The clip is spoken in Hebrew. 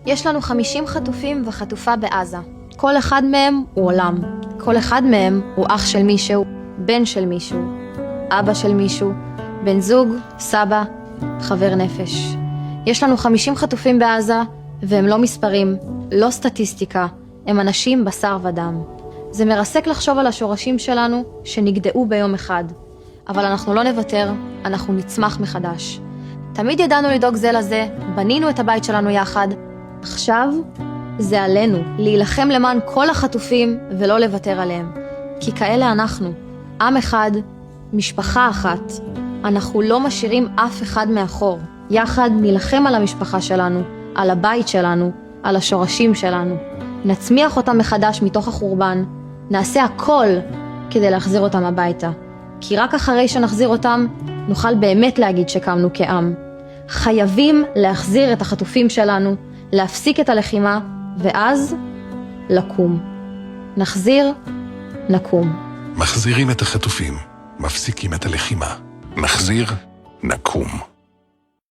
יש לנו 50 חטופים וחטופה בעזה. כל אחד מהם הוא עולם. כל אחד מהם הוא אח של מישהו, בן של מישהו, אבא של מישהו, בן זוג, סבא, חבר נפש. יש לנו 50 חטופים בעזה, והם לא מספרים, לא סטטיסטיקה, הם אנשים בשר ודם. זה מרסק לחשוב על השורשים שלנו שנגדעו ביום אחד. אבל אנחנו לא נוותר, אנחנו נצמח מחדש. תמיד ידענו לדאוג זה לזה, בנינו את הבית שלנו יחד. עכשיו זה עלינו, להילחם למען כל החטופים ולא לוותר עליהם. כי כאלה אנחנו, עם אחד, משפחה אחת. אנחנו לא משאירים אף אחד מאחור. יחד נילחם על המשפחה שלנו, על הבית שלנו, על השורשים שלנו. נצמיח אותם מחדש מתוך החורבן. נעשה הכל כדי להחזיר אותם הביתה. כי רק אחרי שנחזיר אותם, נוכל באמת להגיד שקמנו כעם. חייבים להחזיר את החטופים שלנו, להפסיק את הלחימה, ואז לקום. נחזיר, נקום. מחזירים את החטופים, מפסיקים את הלחימה. נחזיר, נקום.